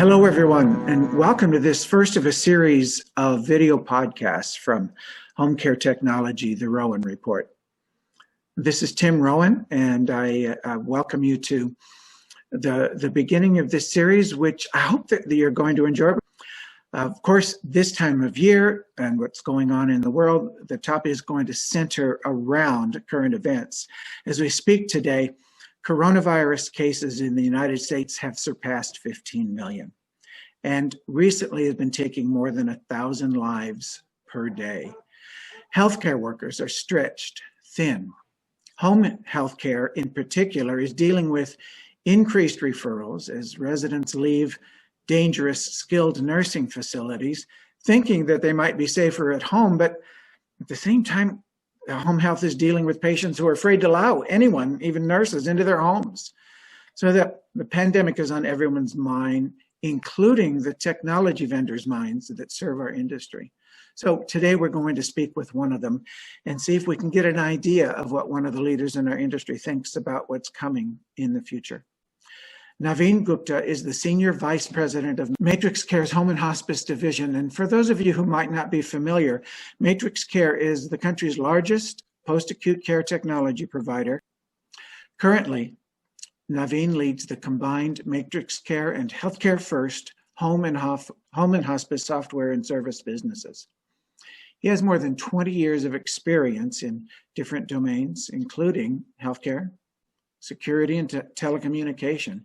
Hello, everyone, and welcome to this first of a series of video podcasts from Home Care Technology, the Rowan Report. This is Tim Rowan, and I welcome you to the beginning of this series, which I hope that you're going to enjoy. Of course, this time of year and what's going on in the world, the topic is going to center around current events. As we speak today, coronavirus cases in the United States have surpassed 15 million, and recently has been taking more than 1,000 lives per day. Healthcare workers are stretched thin. Home healthcare in particular is dealing with increased referrals as residents leave dangerous skilled nursing facilities, thinking that they might be safer at home, but at the same time, home health is dealing with patients who are afraid to allow anyone, even nurses, into their homes. So that the pandemic is on everyone's mind, including the technology vendors' minds that serve our industry. So today we're going to speak with one of them and see if we can get an idea of what one of the leaders in our industry thinks about what's coming in the future. Navin Gupta is the Senior Vice President of MatrixCare's Home and Hospice Division. And for those of you who might not be familiar, MatrixCare is the country's largest post-acute care technology provider. Currently, Navin leads the combined MatrixCare and Healthcare First home and hospice software and service businesses. He has more than 20 years of experience in different domains, including healthcare, security, and telecommunication.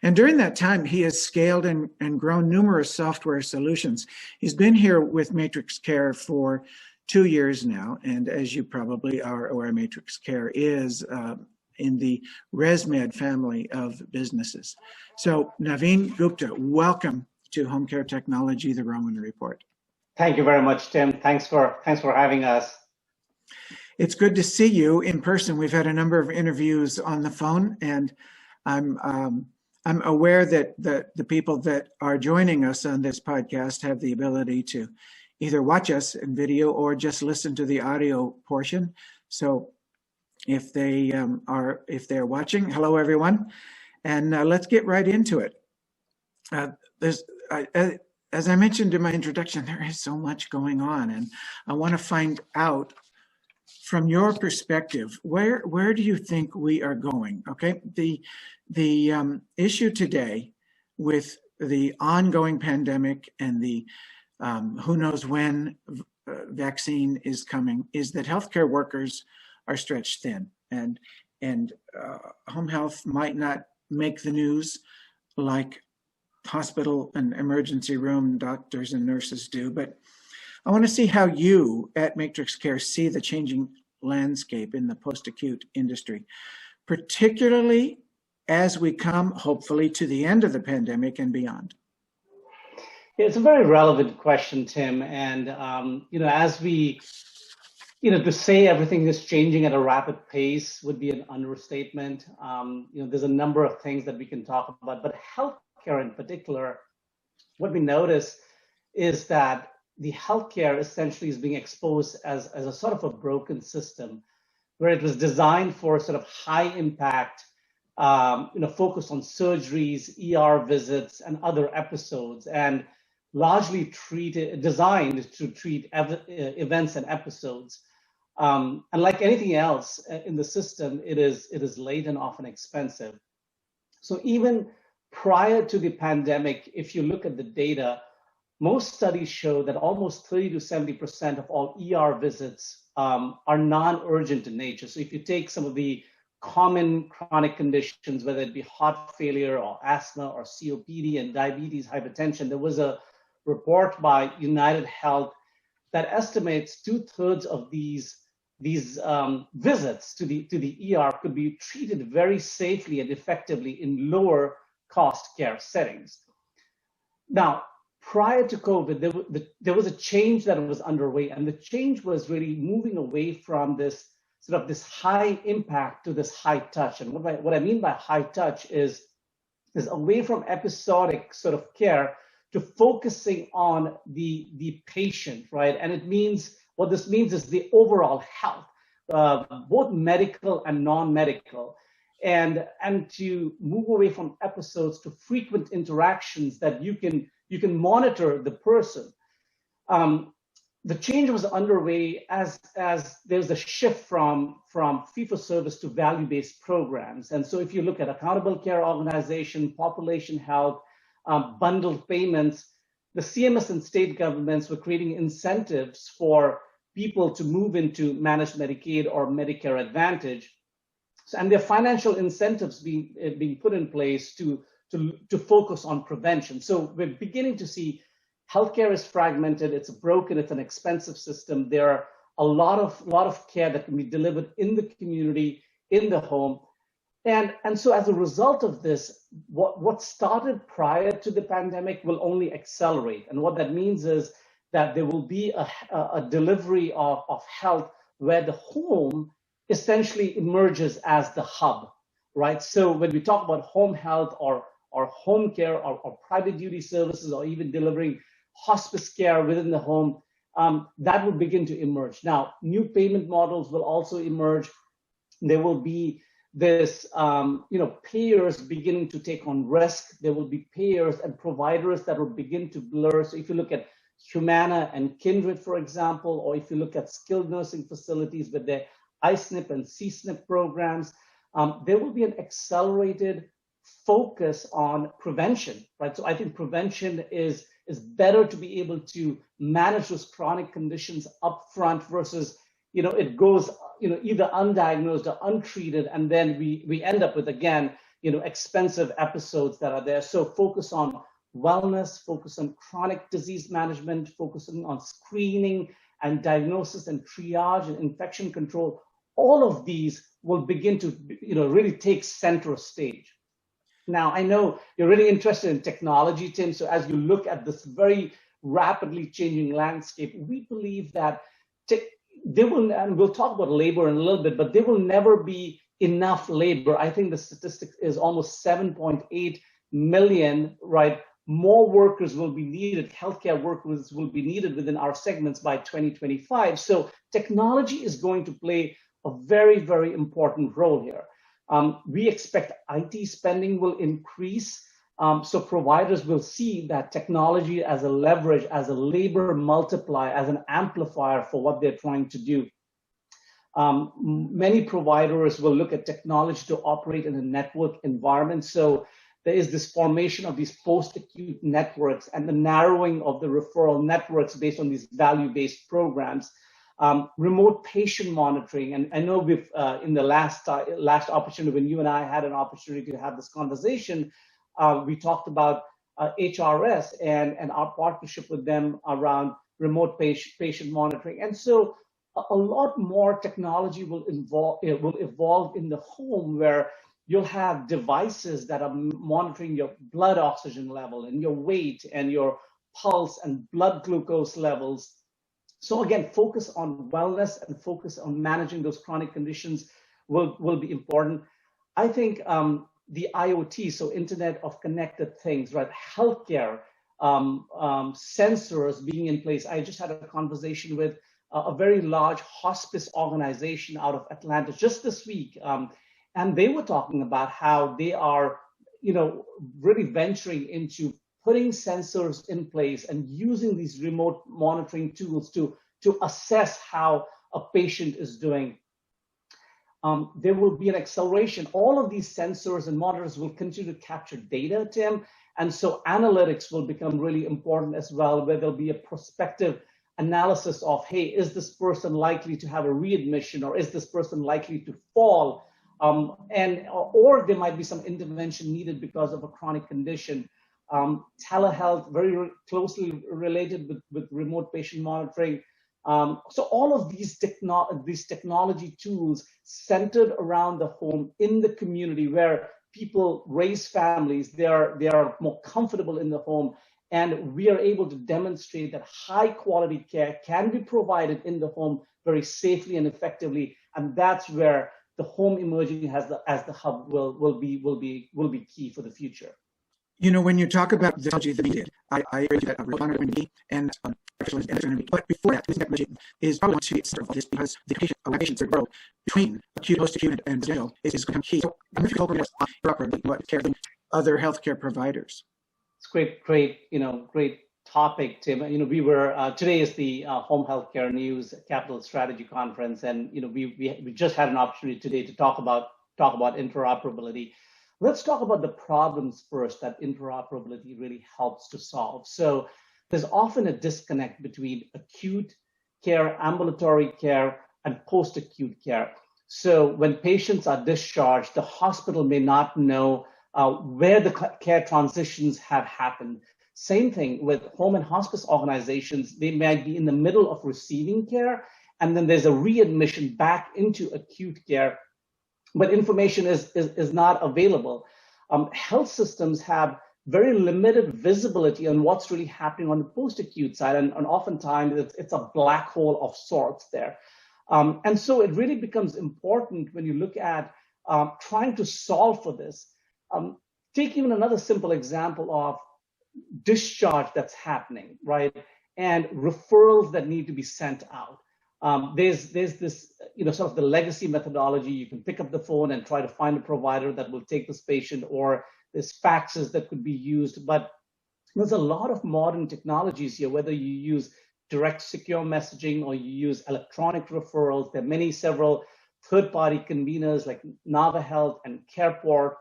And during that time, he has scaled and grown numerous software solutions. He's been here with MatrixCare for 2 years now. And as you probably are aware, MatrixCare is in the ResMed family of businesses. So Navin Gupta, welcome to Home Care Technology, the Rowan Report. Thank you very much, Tim. Thanks for having us. It's good to see you in person. We've had a number of interviews on the phone, and I'm aware that the people that are joining us on this podcast have the ability to either watch us in video or just listen to the audio portion. So if they're watching, hello everyone, and let's get right into it. As I mentioned in my introduction, there is so much going on, and I want to find out from your perspective, where do you think we are going? Okay, the issue today with the ongoing pandemic and the who knows when vaccine is coming is that healthcare workers are stretched thin, and home health might not make the news like hospital and emergency room doctors and nurses do, but I want to see how you at MatrixCare see the changing landscape in the post-acute industry, particularly as we come, hopefully, to the end of the pandemic and beyond. It's a very relevant question, Tim. And, as we, to say everything is changing at a rapid pace would be an understatement. There's a number of things that we can talk about, but healthcare in particular, what we notice is that the healthcare essentially is being exposed as a sort of a broken system where it was designed for sort of high impact, focus on surgeries, ER visits, and other episodes, and largely designed to treat events and episodes. And like anything else in the system, it is late and often expensive. So even prior to the pandemic, if you look at the data, most studies show that almost 30 to 70% of all ER visits are non-urgent in nature. So if you take some of the common chronic conditions, whether it be heart failure or asthma or COPD and diabetes, hypertension, there was a report by United Health that estimates 2/3 of these visits to the ER could be treated very safely and effectively in lower cost care settings. Now, prior to COVID, there was a change that was underway, and the change was really moving away from this sort of this high impact to this high touch. And what I mean by high touch is away from episodic sort of care to focusing on the patient, right? And what this means is the overall health, both medical and non-medical. and to move away from episodes to frequent interactions that you can monitor the person. The change was underway as there's a shift from fee-for-service to value-based programs. And so if you look at accountable care organization, population health, bundled payments, the CMS and state governments were creating incentives for people to move into managed Medicaid or Medicare Advantage. And there are financial incentives being put in place to focus on prevention. So we're beginning to see healthcare is fragmented, it's broken, it's an expensive system. There are a lot of care that can be delivered in the community, in the home. And so as a result of this, what started prior to the pandemic will only accelerate. And what that means is that there will be a delivery of health where the home essentially emerges as the hub, right? So when we talk about home health or home care or private duty services or even delivering hospice care within the home, that will begin to emerge. Now, new payment models will also emerge. There will be this, payers beginning to take on risk. There will be payers and providers that will begin to blur. So if you look at Humana and Kindred, for example, or if you look at skilled nursing facilities with their ISNP and CSNP programs, there will be an accelerated focus on prevention, right? So I think prevention is better to be able to manage those chronic conditions upfront versus, it goes, either undiagnosed or untreated, and then we end up with, again, expensive episodes that are there. So focus on wellness, focus on chronic disease management, focusing on screening and diagnosis and triage and infection control. All of these will begin to, really take center stage. Now, I know you're really interested in technology, Tim. So as you look at this very rapidly changing landscape, we believe that there will, and we'll talk about labor in a little bit, but there will never be enough labor. I think the statistic is almost 7.8 million, right? More workers will be needed, healthcare workers will be needed within our segments by 2025. So technology is going to play a very, very important role here. We expect IT spending will increase. So providers will see that technology as a leverage, as a labor multiplier, as an amplifier for what they're trying to do. Many providers will look at technology to operate in a network environment. So there is this formation of these post-acute networks and the narrowing of the referral networks based on these value-based programs. Remote patient monitoring, and I know we've in the last opportunity when you and I had an opportunity to have this conversation, we talked about HRS and our partnership with them around remote patient monitoring. And so a lot more technology will evolve in the home, where you'll have devices that are monitoring your blood oxygen level and your weight and your pulse and blood glucose levels. So again, focus on wellness and focus on managing those chronic conditions will be important. I think the IoT, so Internet of Connected Things, right? Healthcare, sensors being in place. I just had a conversation with a very large hospice organization out of Atlanta just this week. And they were talking about how they are, really venturing into putting sensors in place and using these remote monitoring tools to assess how a patient is doing. There will be an acceleration. All of these sensors and monitors will continue to capture data, Tim. And so analytics will become really important as well, where there'll be a prospective analysis of, hey, is this person likely to have a readmission, or is this person likely to fall? Or there might be some intervention needed because of a chronic condition. Telehealth, very closely related with remote patient monitoring. So all of these technology tools centered around the home, in the community where people raise families, they are more comfortable in the home, and we are able to demonstrate that high quality care can be provided in the home very safely and effectively, and that's where the home emerging as the hub will be key for the future. You know, when you talk about the technology that we did, I agree that real honor going to be, and but before that, this technology is probably going to be of this because the patient third world between acute, post-acute, and residential is going to be key. So I'm going to focus on interoperability, what care than other healthcare providers. It's great topic, Tim. We were today is the Home Healthcare News Capital Strategy Conference, and we just had an opportunity today to talk about interoperability. Let's talk about the problems first that interoperability really helps to solve. So there's often a disconnect between acute care, ambulatory care, and post-acute care. So when patients are discharged, the hospital may not know where the care transitions have happened. Same thing with home and hospice organizations. They might be in the middle of receiving care, and then there's a readmission back into acute care, but information is not available. Health systems have very limited visibility on what's really happening on the post-acute side, and oftentimes it's a black hole of sorts there. And so it really becomes important when you look at trying to solve for this. Take even another simple example of discharge that's happening, right? And referrals that need to be sent out. There's this, sort of the legacy methodology. You can pick up the phone and try to find a provider that will take this patient, or there's faxes that could be used. But there's a lot of modern technologies here, whether you use direct secure messaging or you use electronic referrals. There are several third-party conveners like Navin Health and CarePort.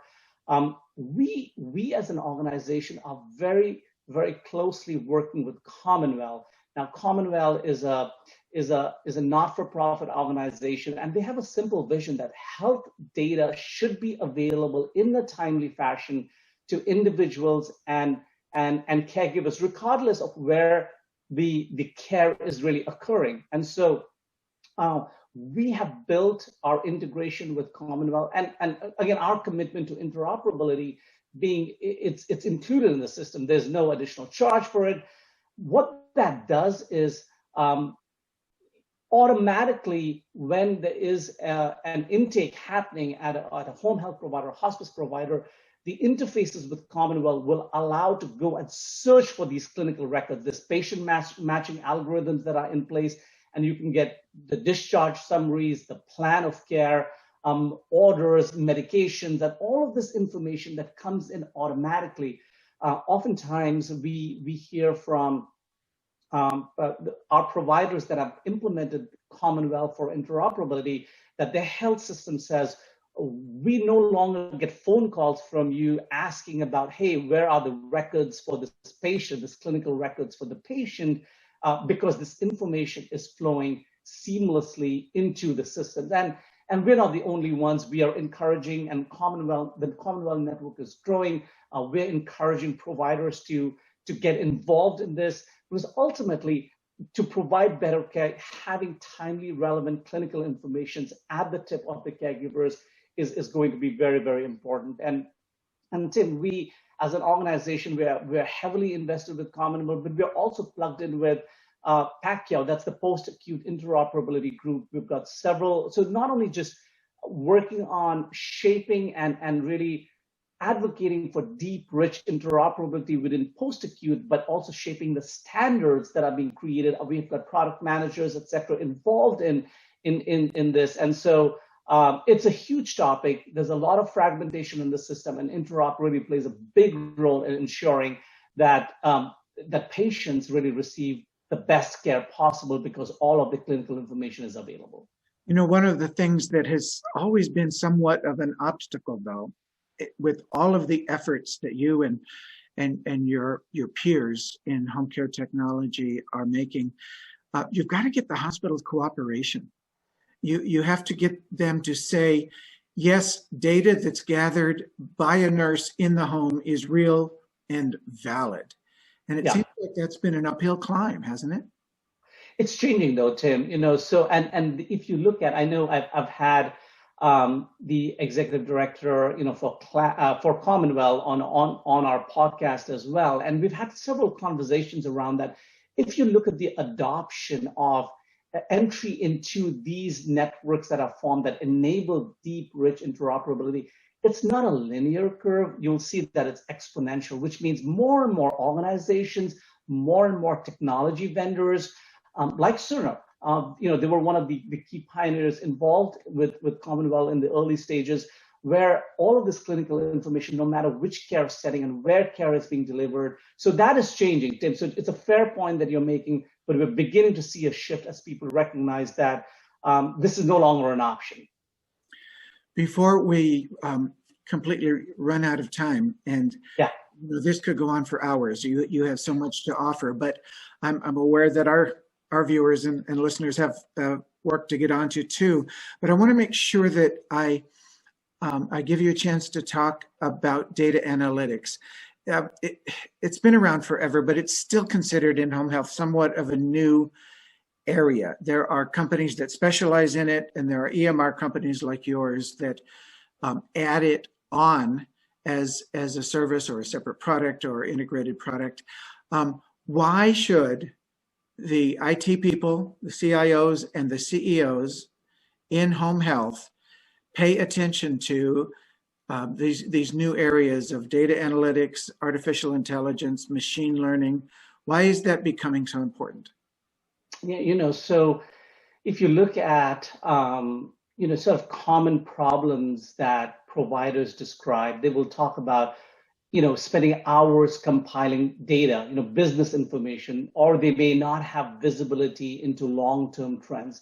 We as an organization are very, very closely working with Commonwealth. Now, Commonwealth is a not-for-profit organization, and they have a simple vision that health data should be available in a timely fashion to individuals and caregivers, regardless of where the care is really occurring. And so we have built our integration with Commonwealth, and again, our commitment to interoperability being it's included in the system. There's no additional charge for it. What that does is automatically, when there is an intake happening at a home health provider, hospice provider, the interfaces with Commonwealth will allow to go and search for these clinical records, this patient matching algorithms that are in place, and you can get the discharge summaries, the plan of care, orders, medications, and all of this information that comes in automatically. Oftentimes, we hear from our providers that have implemented Commonwealth for interoperability that their health system says, we no longer get phone calls from you asking about, hey, where are the records for this patient, this clinical records for the patient, because this information is flowing seamlessly into the system. And we're not the only ones. We are encouraging, and the Commonwealth network is growing. We're encouraging providers to get involved in this, because ultimately, to provide better care, having timely, relevant clinical information at the tip of the caregivers is going to be very, very important. And Tim, we as an organization, we're heavily invested with Commonwealth, but we're also plugged in with PACCIO, that's the post-acute interoperability group. We've got several, so not only just working on shaping and really advocating for deep, rich interoperability within post-acute, but also shaping the standards that are being created. We've got product managers, et cetera, involved in this. And so it's a huge topic. There's a lot of fragmentation in the system, and interoperability plays a big role in ensuring that that patients really receive the best care possible, because all of the clinical information is available. You know, one of the things that has always been somewhat of an obstacle, though, with all of the efforts that you and your peers in home care technology are making, you've got to get the hospital's cooperation. You have to get them to say, yes, data that's gathered by a nurse in the home is real and valid. And it seems like that's been an uphill climb, hasn't it? It's changing though, Tim. So and if you look at, I know I've had the executive director, for Commonwealth on our podcast as well, and we've had several conversations around that. If you look at the adoption of entry into these networks that are formed that enable deep, rich interoperability, it's not a linear curve. You'll see that it's exponential, which means more and more organizations, more and more technology vendors, like Cerner. They were one of the key pioneers involved with Commonwealth in the early stages, where all of this clinical information, no matter which care setting and where care is being delivered. So that is changing, Tim. So it's a fair point that you're making, but we're beginning to see a shift as people recognize that this is no longer an option. Before we completely run out of time, and yeah, this could go on for hours, you have so much to offer, but I'm aware that our viewers and listeners have work to get onto too. But I want to make sure that I give you a chance to talk about data analytics. It's been around forever, but it's still considered in home health somewhat of a new area. There are companies that specialize in it, and there are EMR companies like yours that add it on as a service or a separate product or integrated product. Why should the IT people, the CIOs, and the CEOs in home health pay attention to these new areas of data analytics, artificial intelligence, machine learning? Why is that becoming so important? Yeah, so if you look at, sort of common problems that providers describe, they will talk about, spending hours compiling data, business information, or they may not have visibility into long-term trends.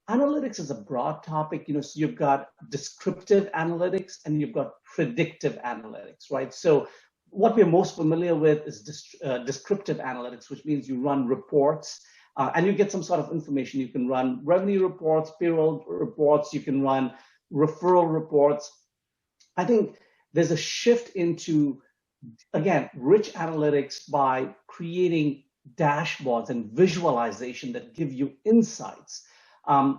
Analytics is a broad topic, so you've got descriptive analytics and you've got predictive analytics, right? So what we're most familiar with is descriptive analytics, which means you run reports and you get some sort of information. You can run revenue reports, payroll reports, you can run referral reports. I think there's a shift into, again, rich analytics by creating dashboards and visualization that give you insights.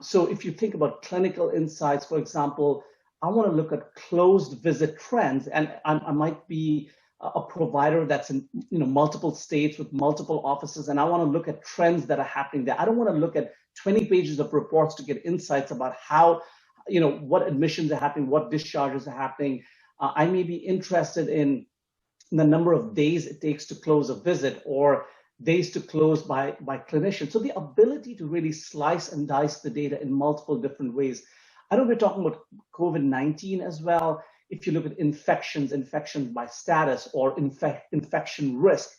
So if you think about clinical insights, for example, I want to look at closed visit trends, and I might be a provider that's in multiple states with multiple offices, and I want to look at trends that are happening there. I don't want to look at 20 pages of reports to get insights about how, what admissions are happening, what discharges are happening. I may be interested in the number of days it takes to close a visit or days to close by clinicians. So the ability to really slice and dice the data in multiple different ways. I know we're talking about COVID-19 as well. If you look at infections by status or infection risk,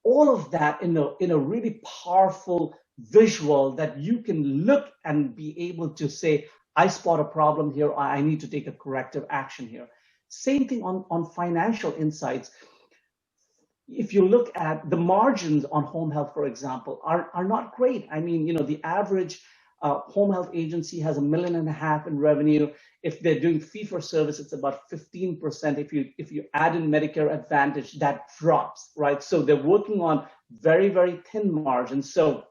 all of that in a really powerful visual that you can look and be able to say, I spot a problem here, or I need to take a corrective action here. Same thing on financial insights. If you look at the margins on home health, for example, are not great. I mean, the average home health agency has $1.5 million in revenue. If they're doing fee-for-service, it's about 15%. If you add in Medicare Advantage, that drops, right? So they're working on very, very thin margins. So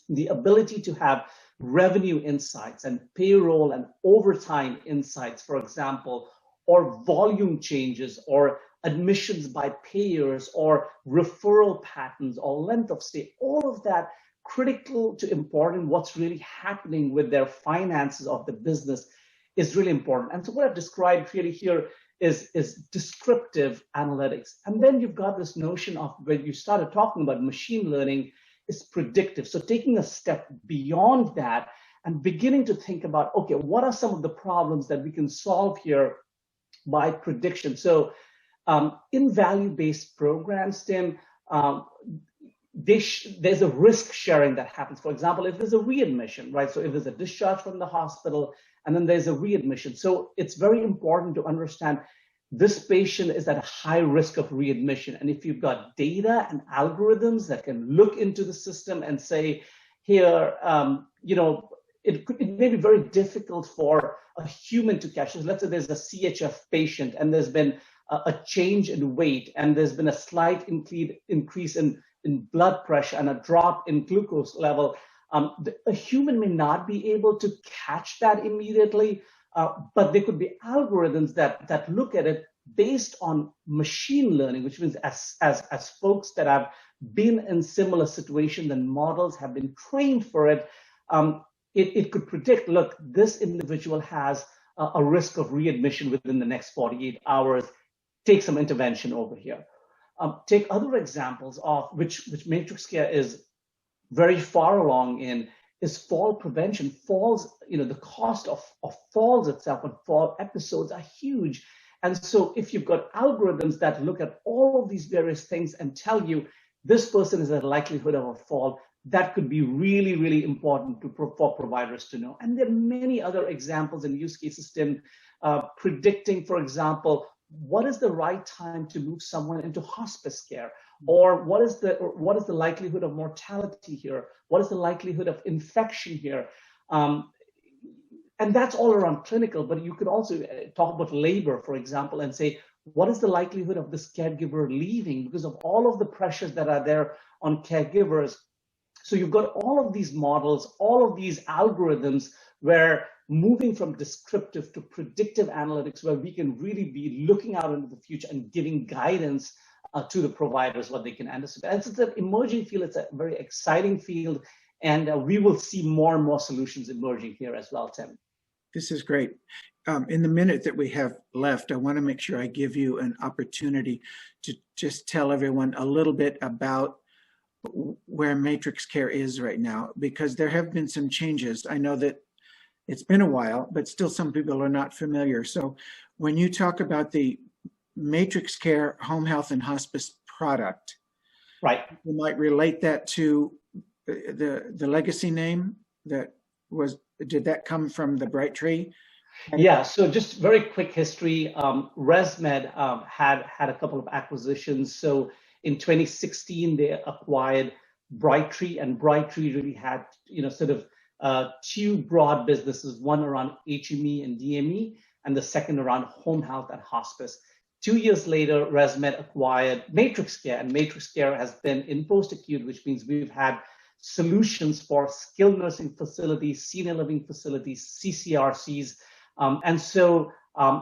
the ability to have revenue insights and payroll and overtime insights, for example, or volume changes or admissions by payers or referral patterns or length of stay, all of that critical to important, what's really happening with their finances of the business is really important. And so what I've described really here is descriptive analytics. And then you've got this notion of, when you started talking about machine learning, is predictive. So taking a step beyond that and beginning to think about, okay, what are some of the problems that we can solve here by prediction? So in value-based programs, Tim, there's a risk sharing that happens. For example, if there's a readmission, right? So if there's a discharge from the hospital and then there's a readmission. So it's very important to understand this patient is at a high risk of readmission. And if you've got data and algorithms that can look into the system and say, here, it may be very difficult for a human to catch this. Let's say there's a CHF patient and there's been a change in weight and there's been a slight increase in blood pressure and a drop in glucose level. A human may not be able to catch that immediately, but there could be algorithms that look at it based on machine learning, which means as folks that have been in similar situations and models have been trained for it, it could predict, look, this individual has a risk of readmission within the next 48 hours, take some intervention over here. Take other examples of which MatrixCare is very far along in is fall prevention. Falls, the cost of falls itself and fall episodes are huge. And so if you've got algorithms that look at all of these various things and tell you this person is at likelihood of a fall, that could be really, really important for providers to know. And there are many other examples and use cases, Tim, predicting, for example, what is the right time to move someone into hospice care? Or what is the likelihood of mortality here? What is the likelihood of infection here? And that's all around clinical, but you could also talk about labor, for example, and say, what is the likelihood of this caregiver leaving because of all of the pressures that are there on caregivers? So you've got all of these models, all of these algorithms where moving from descriptive to predictive analytics, where we can really be looking out into the future and giving guidance to the providers what they can anticipate. And it's an emerging field. It's a very exciting field, and we will see more and more solutions emerging here as well, Tim. This is great. In the minute that we have left, I want to make sure I give you an opportunity to just tell everyone a little bit about where MatrixCare is right now, because there have been some changes. I know that it's been a while, but still some people are not familiar. So when you talk about the MatrixCare Home Health and Hospice product, right, you might relate that to the legacy name that was, did that come from the Brightree? Yeah, so just very quick history. ResMed had a couple of acquisitions. So in 2016, they acquired Brightree, and Brightree really had, sort of two broad businesses, one around HME and DME, and the second around home health and hospice. 2 years later, ResMed acquired MatrixCare, and MatrixCare has been in post-acute, which means we've had solutions for skilled nursing facilities, senior living facilities, CCRCs. And so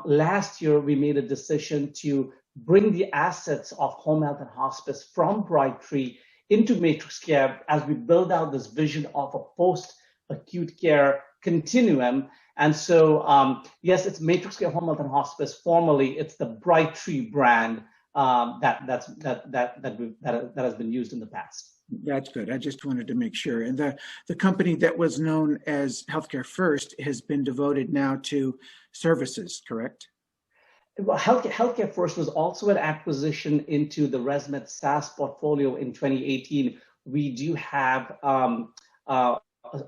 last year, we made a decision to bring the assets of home health and hospice from Brightree into MatrixCare as we build out this vision of a post-acute care continuum. And so, yes, it's MatrixCare Home Health and Hospice. Formerly, it's the Brightree brand that has been used in the past. That's good. I just wanted to make sure. And the company that was known as Healthcare First has been devoted now to services, correct? Well, Healthcare First was also an acquisition into the ResMed SaaS portfolio in 2018. We do have a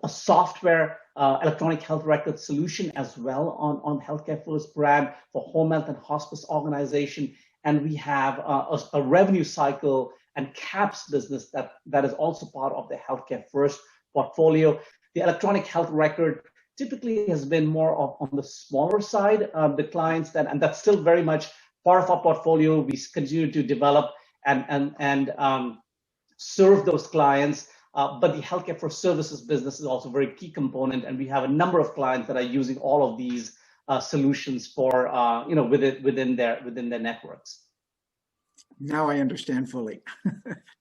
software electronic health record solution as well on Healthcare First brand for home health and hospice organization. And we have a revenue cycle and CAPS business that is also part of the Healthcare First portfolio. The electronic health record typically has been more on the smaller side of the clients, and that's still very much part of our portfolio. We continue to develop and serve those clients, but the Healthcare First services business is also a very key component, and we have a number of clients that are using all of these solutions for within their networks. Now I understand fully.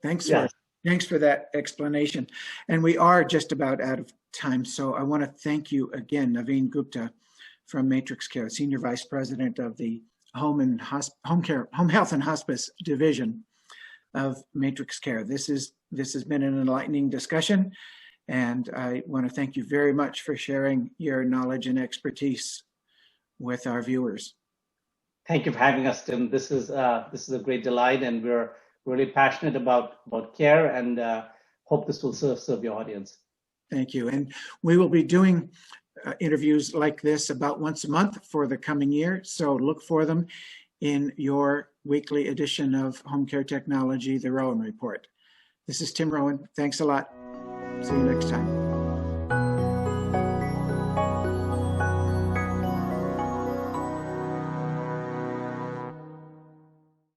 Thanks Yes. Thanks for that explanation. And we are just about out of time. So I want to thank you again, Navin Gupta from MatrixCare, Senior Vice President of the Home Health and Hospice Division of MatrixCare. This has been an enlightening discussion, and I want to thank you very much for sharing your knowledge and expertise with our viewers. Thank you for having us, Tim. This is a great delight, and we're really passionate about care, and hope this will serve your audience. Thank you. And we will be doing interviews like this about once a month for the coming year. So look for them in your weekly edition of Home Care Technology, the Rowan Report. This is Tim Rowan. Thanks a lot. See you next time.